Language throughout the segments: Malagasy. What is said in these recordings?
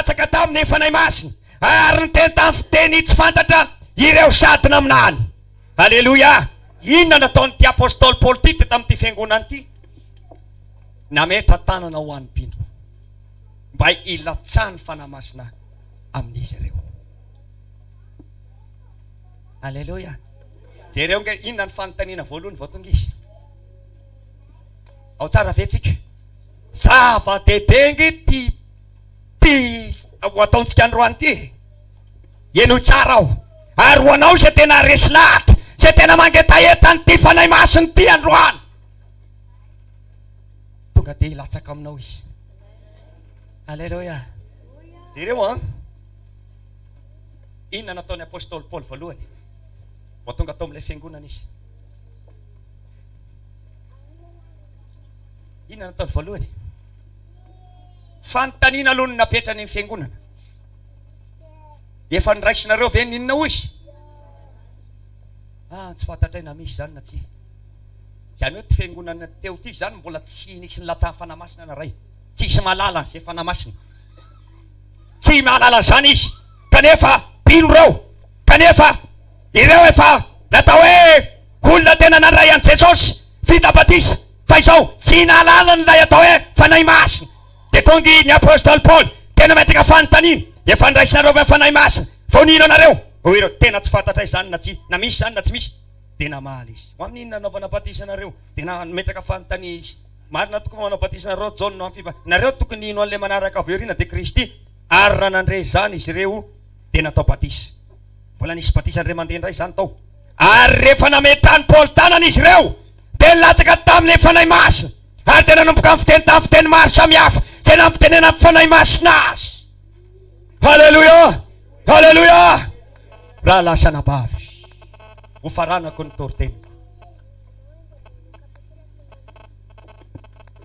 latsaka tamin'ny fanahy masina ary niteny tamin'ny fiteny tsy fantatra ireo sadina aminany. Halleluja. Inona nataon'ity apôstôly Paul ty tamin'ity fiangonana ity? Nametra tanana ho an'ny mpino mba ilatsany fanahy masina amin'izy ireo. Halleluja. Jereo nge inona ny fanontaniana voalohany vao tonga izy? Ao tsara vetsika. Zava-dehibe nge ty ataontsika androany ty. Eno tsara ao. Ary ho anao se tena resy lahatra, se tena mangetaheta ty fanahy masiny ty androany. Tonga de ilatsaka aminao izy. Halleluja. Jereo inona nataon'ny apôstôly Paul voalohany vao tonga tao amin'ilay fiangonana izy? Inona nataony voalohany? Fanontaniana aloha ny napetrany ny fiangonana. Efa niraisinareo ve ninona hoy izy? Tsy fantatray na misy zany na tsy. Izany hoe ty fiangonana teo ty zany mbola tsy nisy nilatsaha fanahy masina na ray. Tsisy mahalala an'izay fanahy masina. Tsy mahalala an'izany izy. Kanefa mpino reo, kanefa ireo efa natao hoe olona tena naray an' Jesosy vita batisa. Fa izao tsy nahalala nylay atao hoe fanahy masina. De tonga ny apôstôly Paul tena metraka fanontaniana. Efa niraisinareo ve fanahy masina? Vonino anareo? Hoy ireo tena tsy fantatray zany na tsy, na misy zany na tsy misy. De namaly izy. Ho amin'inona naovana batisa anareo? Tena metraka fanontania izy. Marina tokoa manao batisa nareo John no amfiba. Nareo tokony ino an'le manaraka avy aoriana de Kristy. Ary raha nandre zany izy ireo de natao batisa. Mbola nisy batisa ndray mandeha ndray zany tao. Ary rehefa nametrany Paul tanana izy ireo de latsaka tamin'le fanahy masina. Ary tena nanomboka amin'ny fiteny tamin'ny fiteny maro samihafa. Tena nampitenena fanahy masina azy. Halleluja. Halleluja. Raha lasa nabavy ho faranako ny toriteniko.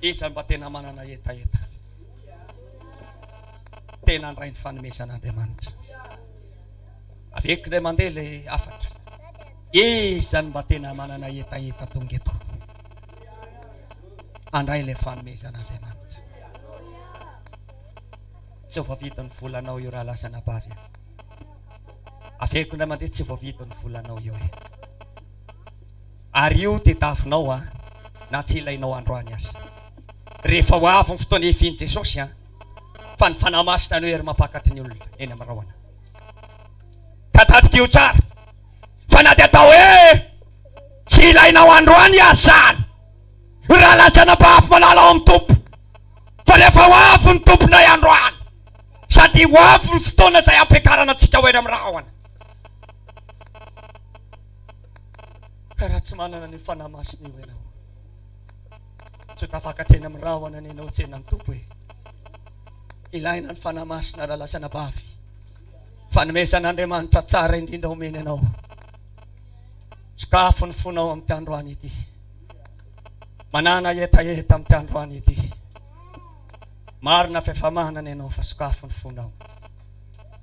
Iza mba tena manana etaeta, tena ndray ny fanomezan'Andriamanitra. Aveko ndray mandeha le afatra. Iza mba tena manana etaeta tonga eto, andray le fanomezan'Andriamanitra. Tsy voavita ny volanao io raha lasa nabavy. Aveko ndray mandeha tsy voavita ny volanao io e. Ary io ty tafinao na tsy ilainao androany azy. Rehefa ho avy ny fotoana efiany Jesosy fa ny fanahy masina no ery mampakatry ny olona eny amin'ny rahona. Ka tadika io tsara. Fa na ty atao hoe tsy ilainao androany azy zany, raha lasa nabavy malala ao amin'ny tompo. Fa rehefa ho avy ny tomponay androany, sady ho avy ny fotoana zay ampiakarana antsika ho eny amin'ny rahona, ka raha tsy manana ny fanahy masina io ianao, tsy tafakatrena amin'ny rahona nenao tsy ena ny tompo hoe ilaina ny fanahy masina raha lasa nabavy. Fanomezan'Andriamanitra tsara indrindra omeny anao. Sakafo ny fonao amin'ny androany ity, manana etaeta amin'ny androany ity. Marina fefa manana ianao fa sakafo ny fonao.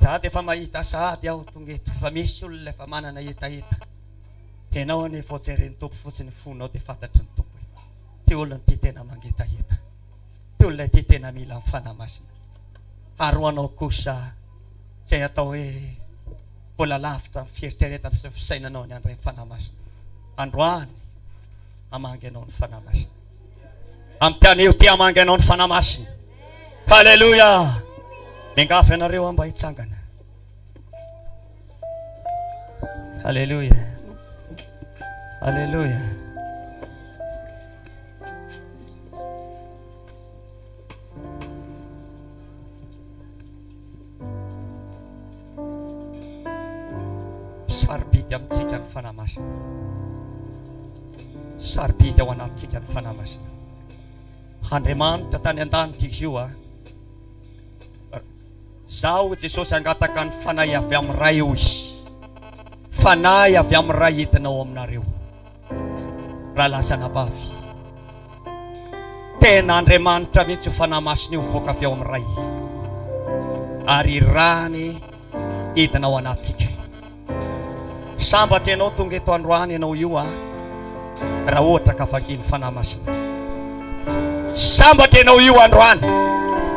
Sady efa mahita sady aho tonga eto, fa misy olona efa manana etaeta. Ianao ane voajeren'ny tompo fotsiny fonao de fantatry ny tompo. Ty olona ty tena mangetaheta, ty olona ty tena mila amin'ny fanahy masina. Ary ho anao kosa zay atao hoe mbola lavitra ny fieritreretana sy ny fisainanao ny andray ny fanahy masina, androany amangy anao ny fanahy masina. Amin'ny tany io ty amangy anao ny fanahy masina. Halleluja. Mengafy anareo mba hitsangana. Halleluja. Halleluja. Sarobidy amintsika ny fanahy masina. Sarobidy ao anatintsika ny fanahy masina. Andriamanitra tany an-danitra izy io zao Jesosy angataka ny fanahy avy amin'ny ray io izy. Fanahy avy amin'ny ray hitinao aminareo raha lasa nabavy. Tena Andriamanitra mihitsy fanahy masina io mivoaka avy ao amin'ny ray, ary rany hitinao anatsika. Sambatra ianao tonga eto androany ianao io raha ohatra ka vakiany fanahy masina. Sambatra ianao io androany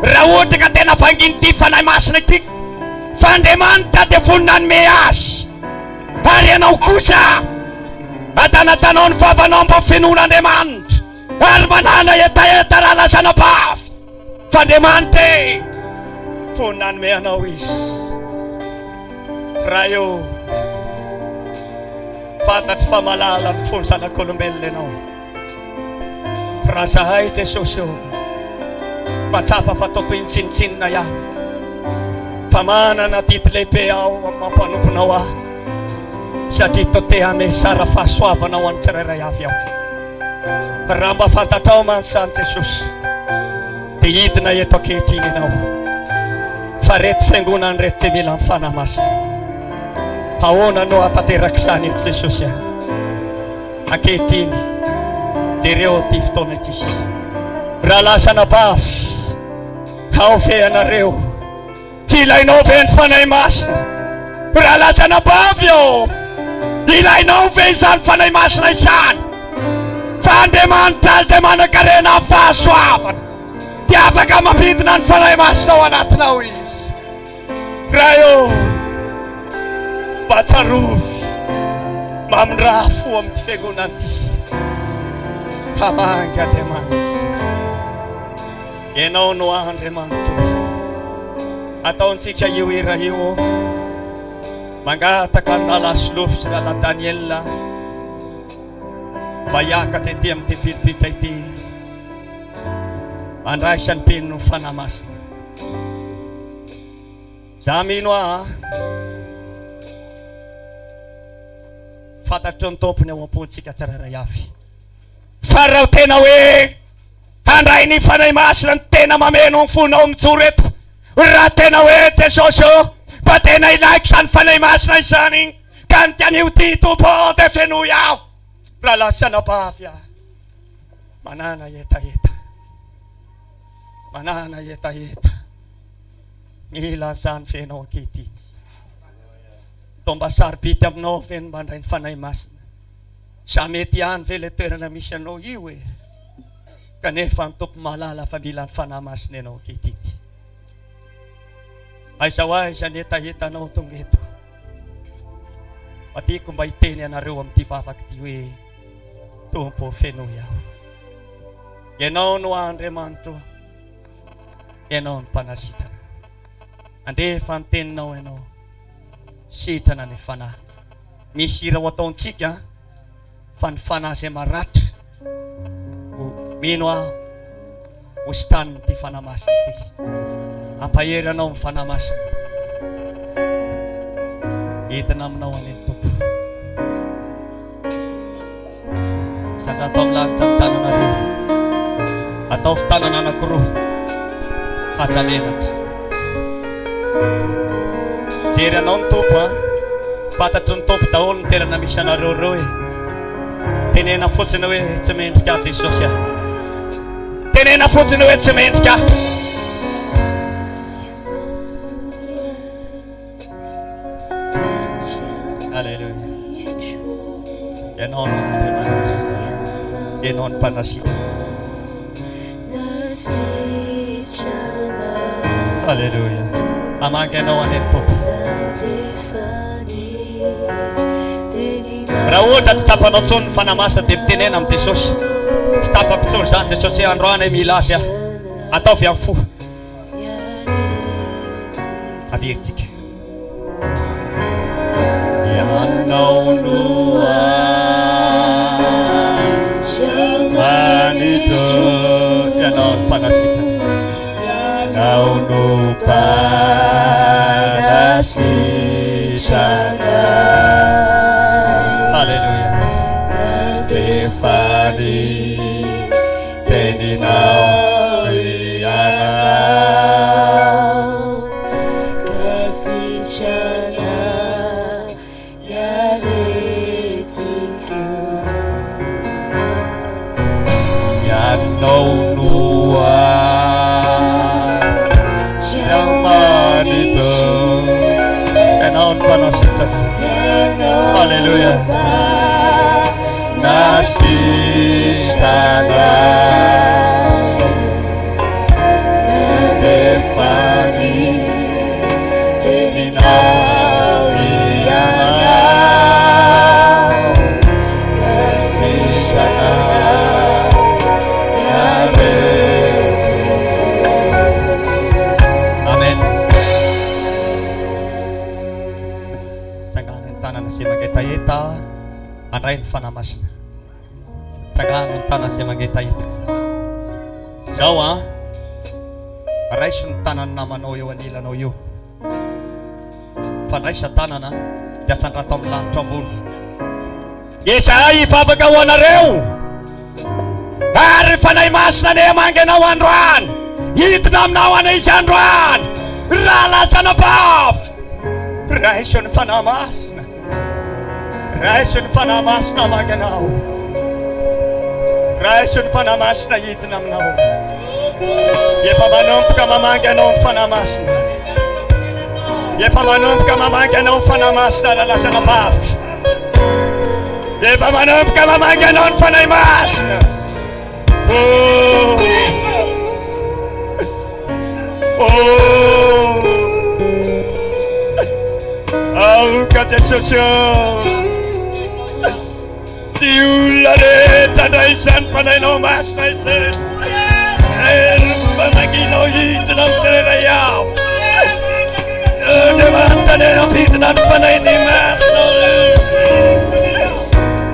raha ohatra ka tena vanginy ty fanahy masina voninany meazy ary ianao kosa atanatanao ny vavanao mba fenon'Andriamanitra ary manana etaeta raha lasana bavy fa Andriamanitra voninany meanao izy raha eo fantatry fa malala ny fony zanak'olombelona ianao raha zahay Jesosy matsapa fa ataoko intsinitsinina ihany fa manana didy lehibe aho mampanomponao aho satria to te hame sara fahasoavanao any tsirairay avy aho raha mba fantatrao mansany Jesosy dia hidina eto ankehitriny ianao fa reto fiangonany reto te mila amin'ny fanahy masina ahoana no atanteraka izany eto Jesosy ankehitriny jereo ty fotoana ity raha lasana bavy ao ve anareo ilainao ve ny fanahy masina raha lasana bavy ilainao ve izany fanahy masina izany fa Andriamanitra izay manan-karena amin'ny fahasoavana dia afaka mampidina ny fanahy masina ao anatinao izy raha eo mba tsarovy mamindraha fo amin'ny fiangonana ity hamangy Andriamanitra ianao no Andriamanitra ataontsika io era io mangataka na lasolofy na la Daniela mba hiakatra ety amin'ny tepilipitra ity mandraisany penino ny fanahy masina za mino fantatro ny tompony ao am-pontsika tsirairay avy fa raha tena hoe handray ny fanahy masina ny tena mameno ny fonao mijoro eto raha tena hoe Jesosy mba tena ilaiko izany fanahy masina izany ka ny tian'io ty tompo dia fenoy aho raha lasana bavy manana etaeta mila izany fenao ankehitriny tomba saribity aminao ve ny mandray ny fanahy masina sa mety ihany ve le toerana misy anao io kanefa ny tompo malala fa mila ny fanahy masina ianao ankehitriny aizao aiza ny etaetanao tonga eto fa tiako mba hiteny anareo amin'ity vavaka ty hoe tompo fenoy aho ianao no Andriamanitra ianao ny mpanasitrana andefa ny teninao ianao sitrana ny fanahy misy raha ho ataontsika fa ny fanahy izay maratra mino aho ho sitraniny ty fanahy masina ty ampahery anao ny fanahy masina entina aminao any tompo sandra atao milanitra ny tananareo atao fitanana anankiroa hazamenatra jery anao ny tompo fantatry ny tompo daholo ny toerana misy anareo reo tenena fotsiny hoe tsy mendrika Jesosy tenena fotsiny hoe tsy mendrika Alleluia ianao no Andriamanitra ianao ny mpanasitrana Alleluia amangy ianao any tompo raha ohatra tsy tsapanao tsony ny fanahy masina dia mitenena amin'ny Jesosy tsy tapako tsony izany Jesosy androany mila azy ataovy amin'ny fo averitsika ianao no Andriamanitra ianao ny mpanasitrana ianao no mpanasitrana Alleluia Stefani teninao rianao kasitrana yaretikru ianao no Andriamanitra ianao ny mpanasitrana Alleluia nasitrana Stefani teninao sy mangetaheta andray ny fanamasina tsagano ny tana sy mangetaheta zao raiso ny tanany namanao eo anilanao io fandraisa tanana diasandrato amin'ny lanitra ambony isahay ifavaka ho anareo ary fanay masina ne manganao androany hitina aminao ana izy androany raha lasana bavy raiso ny fanahy masina raiso ny fanahy masina manganao raiso ny fanahy masina hitina aminao efa manomboka mamangy anao ny fanahy masina efa manomboka mamangy anao ny fanahy masina lalasana bavy efa manomboka mamangy anao ny fanahy masina aoka Jesosy ty olona rehetra ndray isany fanahinao masina iseny mananginao hitina amin'ny tsirairay aho dia manontany ampidina ny fanayny masina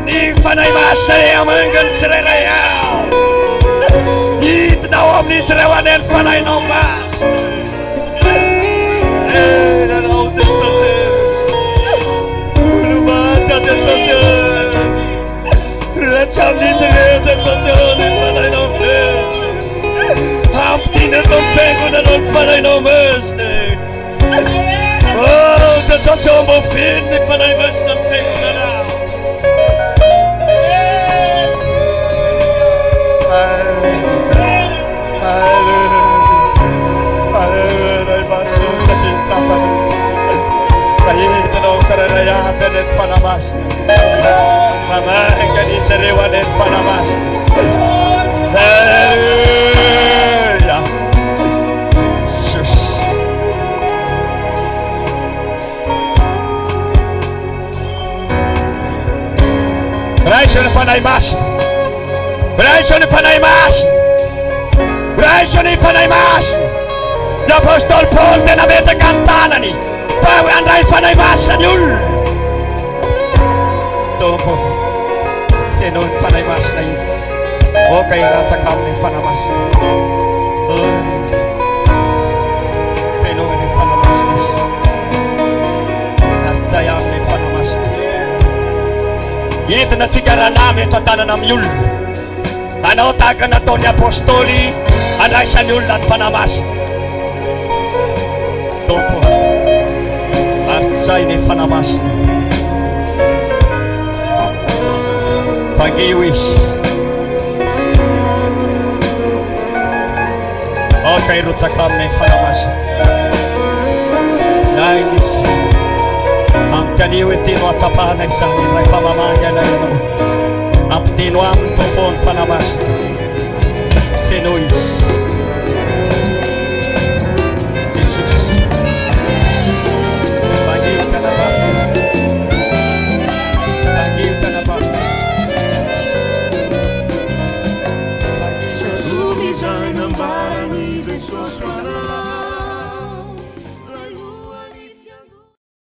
ny fanahy masina re amanga ny tsirairay aho hitinao amin'izy reo ane ny fanahinao masina nanao Jesosy olomatra Jesosy raha tsy amin'izy reo Jesosy ny fanahinao reo ampidina tao fiangonanao ny fanahinao masina Jesosy mbo finy ny fanahy masina ny fiangonanao ray masina satria tsapany fahitanao tsirairay aby ane ny fanahy masina mamanga an'izy reo ane ny fanahy masina Alleluia Jesus raiso ny fanahy masina raiso ny fanahy masina raiso ny fanahy masina ny apôstôly Paul tena metraka ny tanany fa andray fanahy masina ny olona tompo fenao ny fanahy masina io oka iratsaka amin'ny fanahy masina fenao ny fanahy masina izy arytsay amin'ny fanahy masina entina tsika rahalahy metra tanana amin'ny olona anao tahaka nataon'ny apôstôly andraisan'ny olona ny fanahy masina tompo arytsay ny fanahy masina fangeo izy oka irotsaka amin'ny fanahy masina na izy ampitanio eteno atsapahana izany ray fa mamangy anay anao ampiteno aminy tompo ny fanahy masina fenao izy